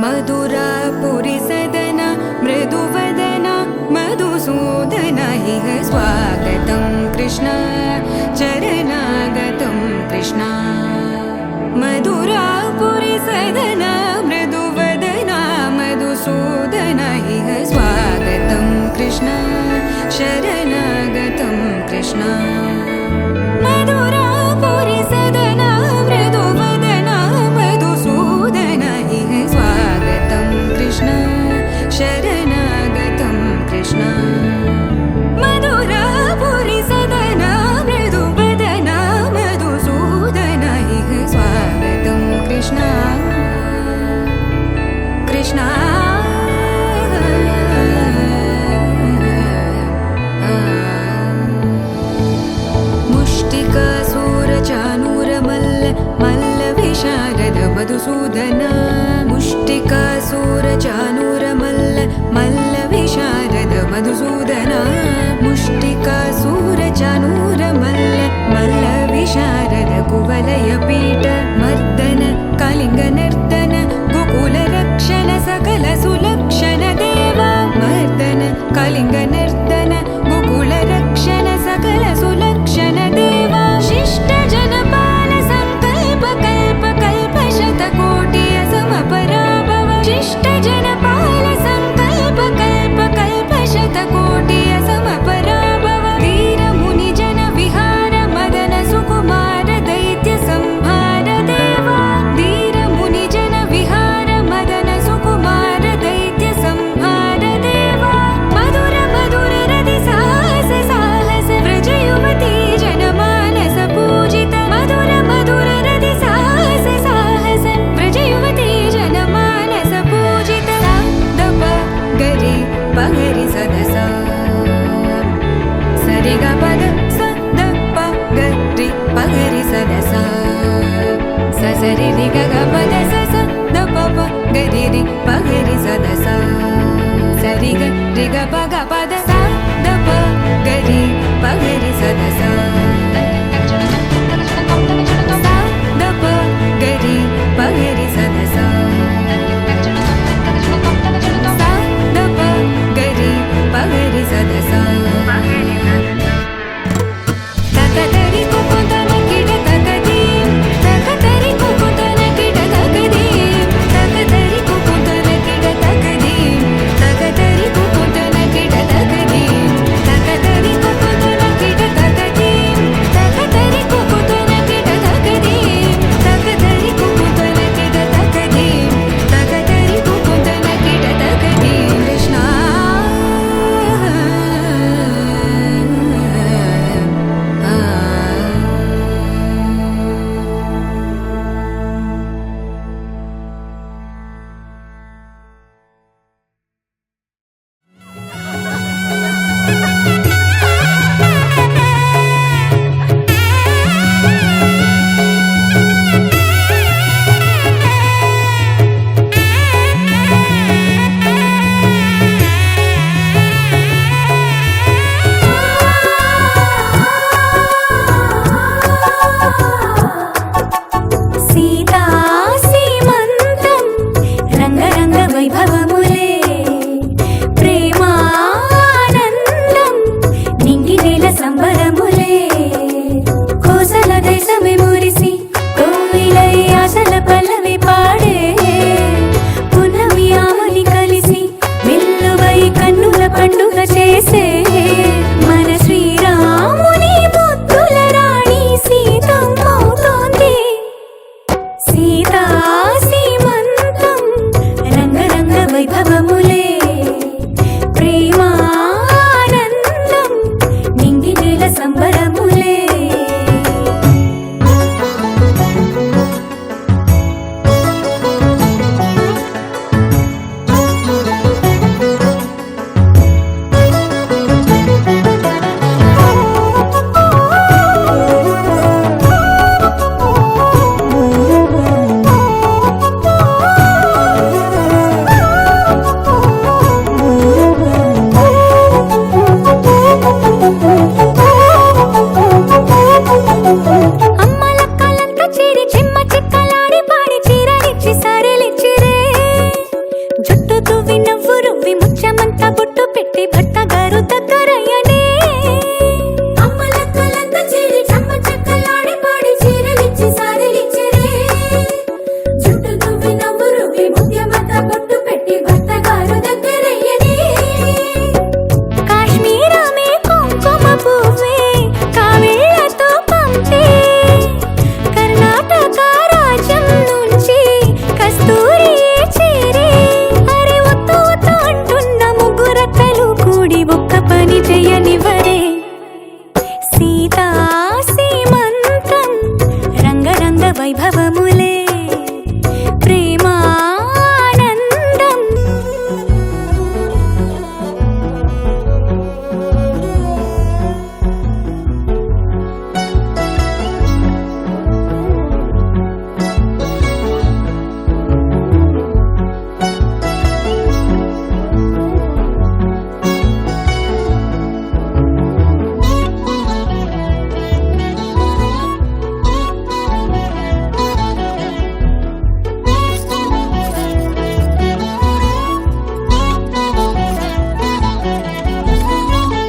मधुरापुरी सदना मृदुवदना मधुसूदन इह स्वागतं कृष्ण चरणागतं कृष्ण मधुरापुरी सदना मृदुवदना मधुसूदन इह स्वागतं कृष्ण शरणागतं कृष्ण मधुरापुरी सदना मृदुवदना मधुसूदन इह स्वागतं कृष्ण शरणागतं कृष्ण मधुरापुरी सदना मृदुवदना मधुसूदन इह स्वागतं कृष्ण कृष्ण मुष्टिकासूरचानूरमल्ल मल्लविशारद मधुसूदन मुष्टिकासूरचानूरमल्ल मल्लविशारद मधुसूदन मुष्टिकासूरचानूरमल्ल मल्लविशारद कुवलयपीठ मर्दन कलिङ्गनर्दन गोकुलरक्षण सकल सुलक्षण देवा मर्दन कलिङ्गनर्दन गोकुलरक्षण सकल सुलक्षण देवा शिष्ट जनपाल संकल्प कल्प कल्प शतकोटि असमपराभव शिष्ट जनपाल संकल्प कल्प कल्प शतकोटि असमपराभव वीर मुनि जन विहार मदन सुकुमार दैत्य संहार देवा वीर मुनि जन विहार मदन सुकुमार दैत्य संहार देवा मधुर मधुर रति साहस साहस व्रज युवती जनमानस पूजित मधुर मधुर रति साहस साहस व्रज युवती जनमानस पूजित दप गरि पगरि सदस सरि ग पद स द प गरि पगरि सदस स सरि रि ग ग पद स स द प प गरि रि पगरि सदस सरि ग रि ग प ग पद स द प गरि पगरि सदस द प गरि पगरि सदस द प गरि पगरि सदस तकदरि कुकुतन किड तकदीं तकदरि कुकुतन किड तकदीं तकदरि कुकुतन किड तकदीं तकदरि कुकुतन किड तकदीं तकदरि कुकुतन किड तकदीं तकदरि कुकुतन किड तकदीं तकदरि कुकुतन किड तकदीं तकदरि कुकुतन किड तकदीं कृष्ण సీతా సీమంతం రంగరంగ వైభవములే ప్రేమానందం నింగి నేల సంబరములే కోసల దేశమే మురిసి కోవిలై ఆశల పల్లవి పాడే పున్నమి ఆమని కలిసి వెల్లువై కన్నుల పండుగ చేసే మన శ్రీరాముని ముద్దుల రాణి సీతమ్మవుతోంది సీతా సీమంతం రంగరంగ వైభవములే ప్రేమానందం నింగి నేల సంబరములే ఒక్క పని చెయ్యనివ్వరే. సీతా సీమంతం రంగరంగ వైభవములే ప్రేమానందం.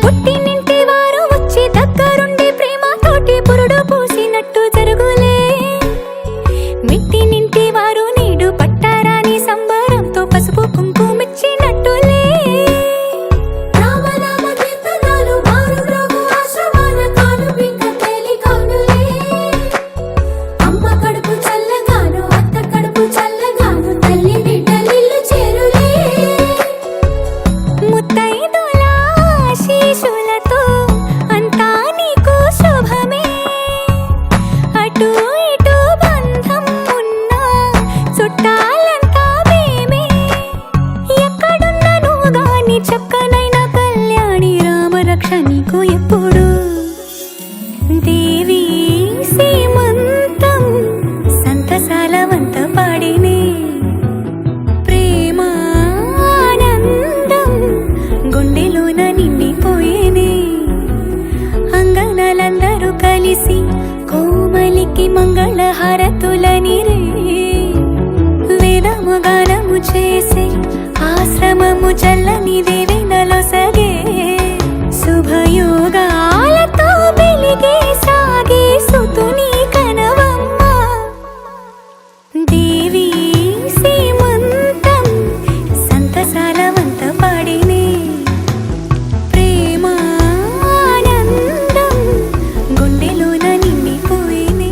పుట్టినింటి వారు వచ్చి దగ్గరుండి ప్రేమతోటి పురుడు పూసినట్టు జరుగులే. మిట్టినింటి వారు నీడు పట్టారాని సంబరంతో పసుపు కుంకుమిచ్చినట్టులే. రామనామ కీర్తనలు మారు మ్రోగు ఆశ్రమాన కాలు పింక తేలికౌనులే. అమ్మ కడుపు చల్లగాను అత్త కడుపు చల్లగాను తల్లి బిడ్డలిల్లు చేరులే. ముత్తైదుల ఆశీస్సులతో అంతా నీకు శుభమే. అటు ఇటు బంధం ఉన్నా చుట్టాలంతా మేమే. ఎక్కడున్నను గాని చక్కనైన కళ్యాణి రామరక్ష నీకు ఎప్పుడు. దేవి సీమంతం సంతసాల వంత పాడినే ప్రేమానందం గుండెలోన నిండిపోయేనే. అంగనలందరూ కలిసి కోమలికి మంగళ హారతులనిరే. వేదము గానము చేసే ఆశ్రమము చల్లని దేవెనలో సగే. శుభయోగాలతో వెలిగే సాగే సుతుని కనవమ్మ. దేవి సీమంతం సంతసాల వంత పాడినే ప్రేమానందం గుండెలోన నిండిపోయినే.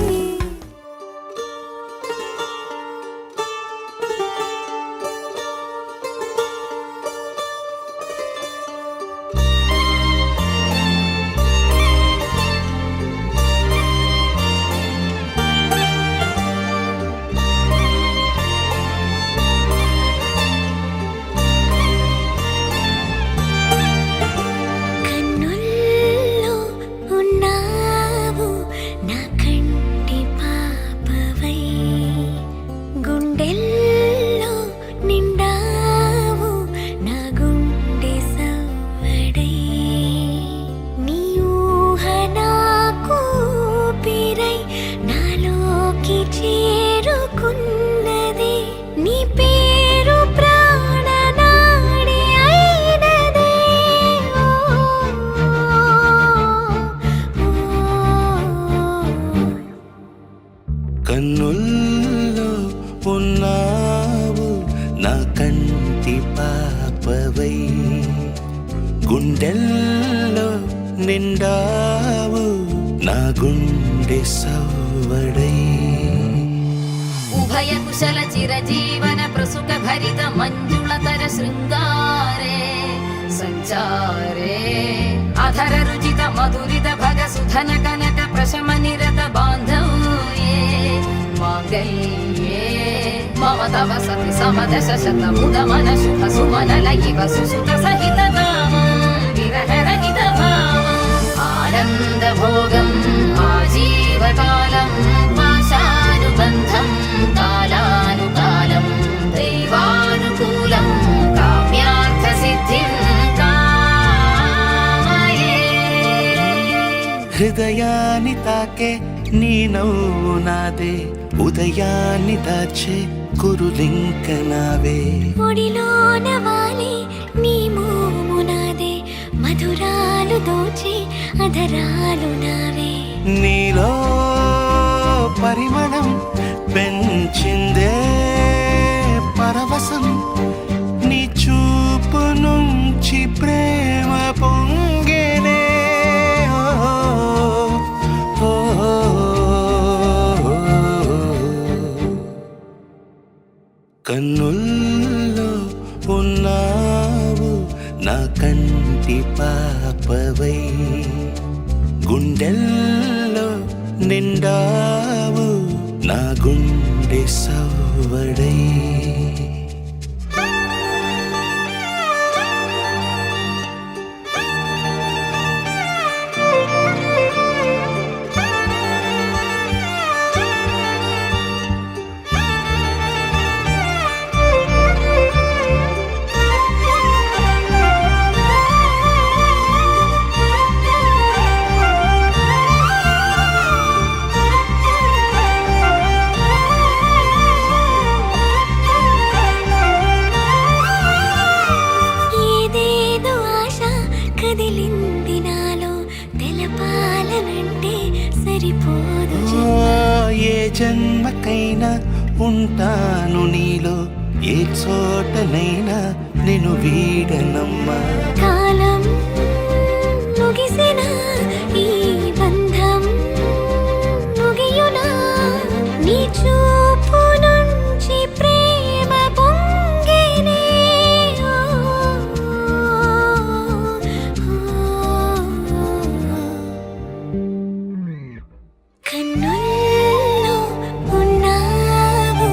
కన్నుల్లో ఉన్నావు నా కంటి పాపవై. గుండెల్లో నిండావు నా గుండె సవ్వడై. నీ ఊహ నాకు ఊపిరై నాలోకి చేరుకున్నదే. నీ పేరు ప్రాణనాడి అయినదే. కన్నుల్లో ఉన్నావు నా కంటి పాపవై. గుండెల్లో నిండావు నా గుండె సవ్వడై. ఉభయ కుశల చిరజీవన ప్రసుక భరిత మంజుళతర శృంగారే సంచారే. అధర రుచిత మధురిత భగ సుధన కనక ప్రశమ నిరత బాంధవ్యే మాంగళ్యే. మమ తవ సతి సమదశ శతముద మన శుభ సుమనల ఇవ సుసుత సహిత కామం విరహరహిత భావం. ఆనంద భోగం ఆజీవకాలం పాశానుబంధం కాలానుకాలం దైవానుకూలం కామ్యార్థ సిద్ధిం కామయే. హృదయాన్ని తాకే నీ నవ్వు నాదే. ఉదయాన్ని దాచే కురులింక నావే. ఒడిలోన వాలే నీ మోము నాదే. మధురాలు దోచే అధరాలు నావే. నీలో పరిమళం పెంచిందే పరవశం. నీ చూపు నుంచి ప్రేమ పొంగేనే. కన్నుల్లో ఉన్నావు నా కంటి పాపవై గుండెల్లో నిండావు నా గుండె సవ్వడై ఏదేదో ఆశ కదిలింది నాలో తెలపాలనంటే సరిపోదు ఏ జన్మకైనా ఉంటాను నీలో ఏ చోటనైనా నేను వీడనమ్మా కాలం ముగిసిన ఈ బంధం ముగియునా నీ చూపు నుంచి ప్రేమ పొంగేనే కన్నుల్లో ఉన్నావు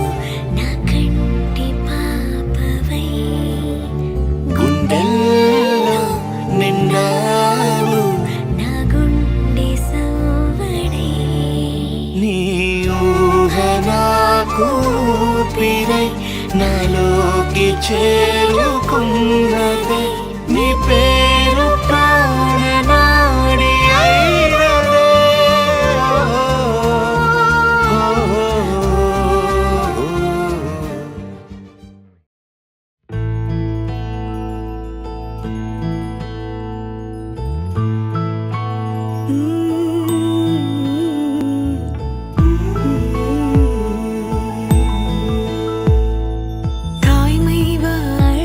నా కంటి పాపవై గుండెల్లో నిండావు నా గుండె సవ్వడై నీ ఊహ నాకు ఊపిరై నాలోకి చేరుకున్నదే నీ పేరు ప్రాణనాడి అయినదే தாய்மை வாழ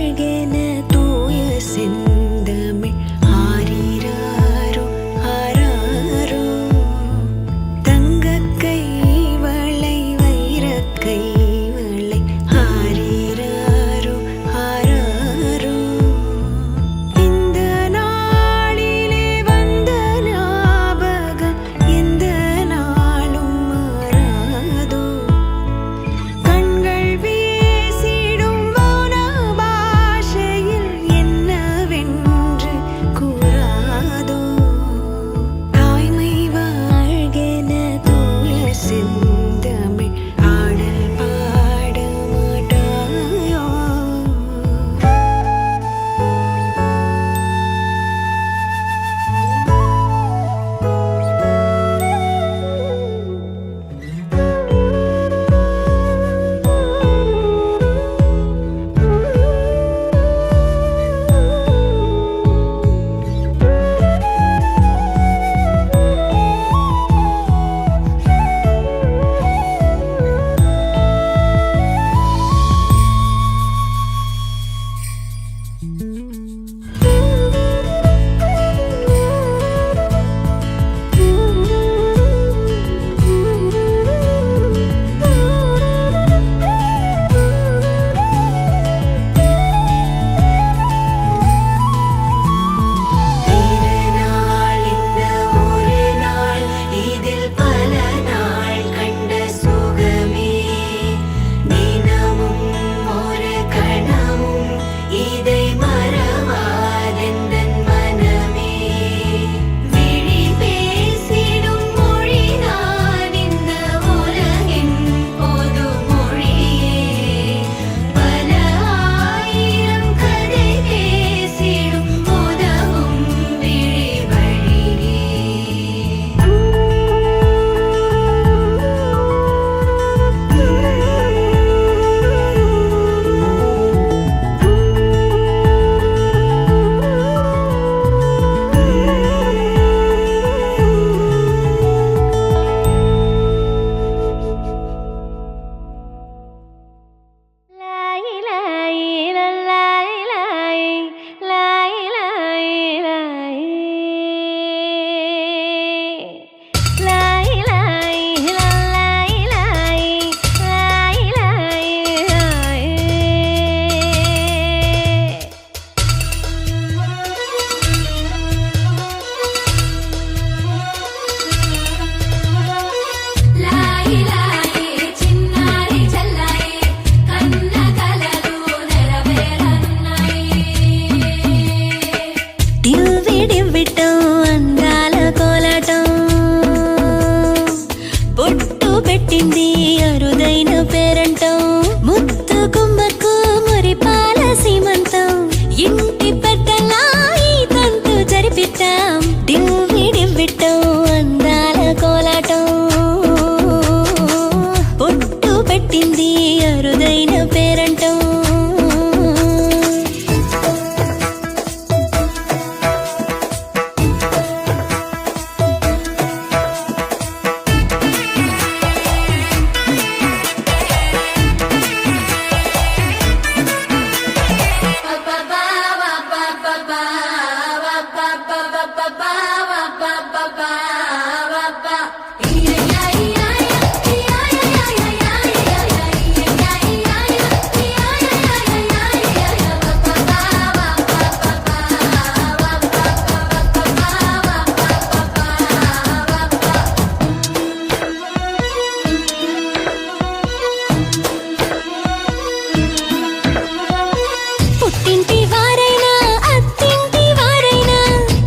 పుట్టింటి వారైనా అత్తింటి వారైనా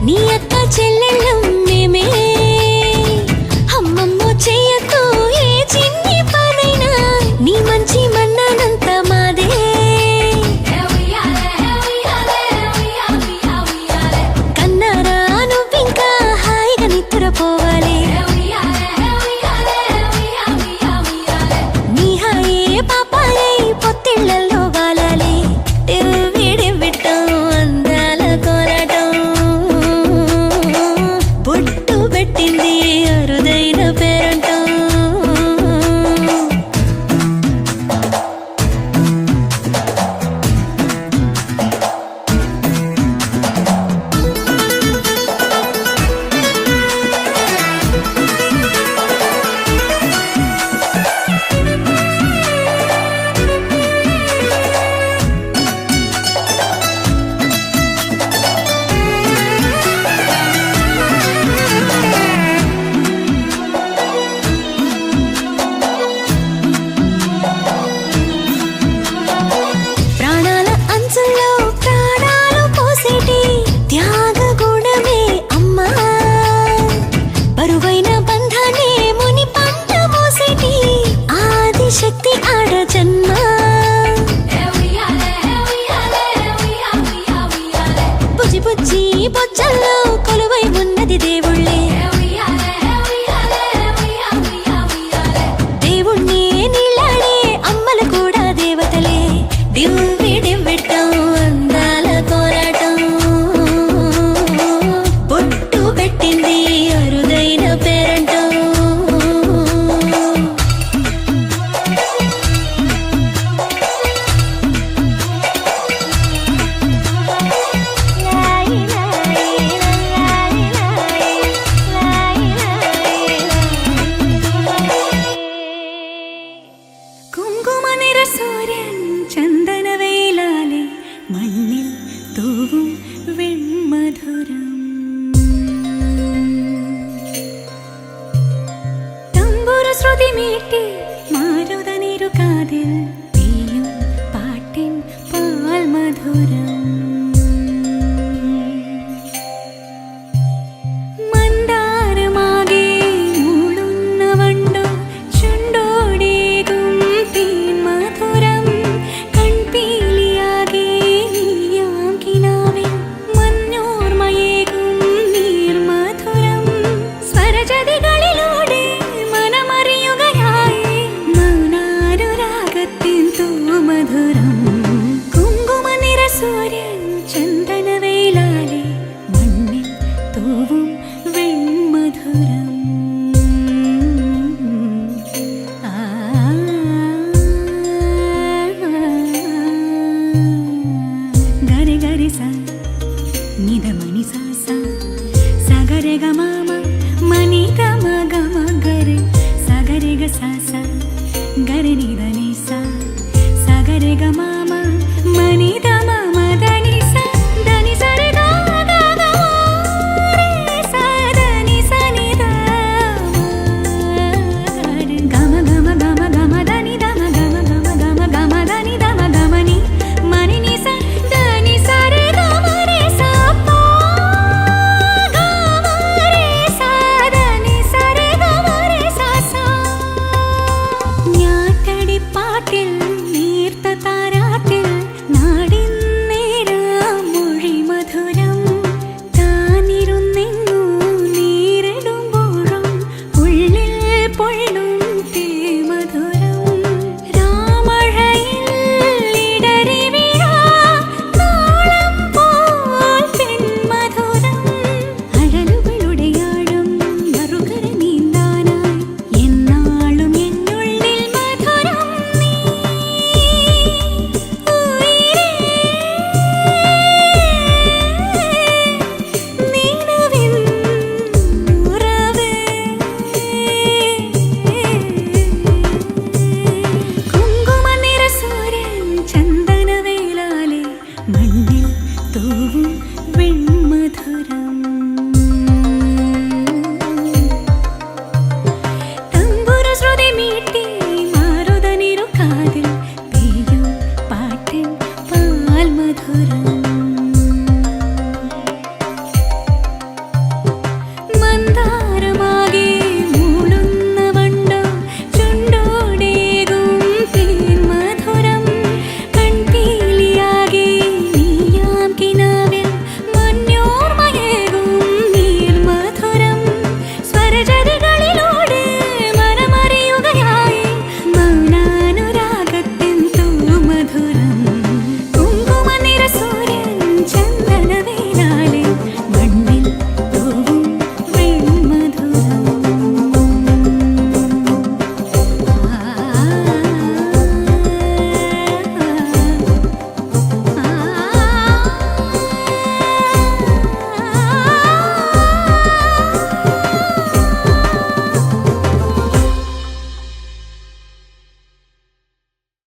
నీ అక్క చెల్లెళ్ళం మేమే. అమ్మమ్మో చెయ్యకు ఏ చిన్ని పనైనా నీ మంచి మన్నానంత మాదే. కన్నారా నువ్వింకా హాయిగా నిద్రపోవాలి. నీ హాయే పాపాయై పొత్తిళ్లలో వాలాలి. అందాల కోలాటం బొట్టు పెట్టింది అరుదైన పేరంటం. ప్రాణాల అంచుల్లో ప్రాణాలు పోసేటి త్యాగ గుణమే అమ్మా. బరువైన బంధాన్ని ముని పంట మోసేటి ఆదిశక్తి ఆడ జన్మ. బుజ్జి బుజ్జి బొజ్జల్లో కొలువై ఉన్నది దేవుళ్ళే. దేవుణ్ణి నీళ్ళాడే అమ్మలు కూడా దేవతలే. దివ్విడివ్విట్టం అందాల కోలాటం బొట్టు పెట్టింది అరుదైన పేరంటం. കുങ്കുമ നിറ സൂര്യൻ ചന്ദന വെയിലാലെ മണ്ണിൽ തൂവും വെൺമധുരം. തമ്പുരു ശ്രുതി മീട്ടി മാരുത നീരു കാതിൽ പെയ്യും പാട്ടിൻ പാൽ മധുരം. മന്ദാരമാകെ മൂളുന്ന വണ്ടു ചുണ്ടോടേകും തീൻ മധുരം. കൺപീലിയാകെ നീയാകിനാവിൽ മഞ്ഞോർമയേകും നീർ മധുരം. സ്വരജതികളിലൂടെ മനമറിയുകയായി മൗനാനുരാഗത്തിൻ തൂമധുരം. കുങ്കുമ നിറ സൂര്യൻ ചന്ദന വെയിലാലെ മണ്ണിൽ തൂവും വെൺമധുരം. గరి గరి స నిద మణి సా సా సగరె గ మామ మణి గమ గమ గరి సగరె గ సా సా గరి నిద ని సా సగరె గ మామ మణి ద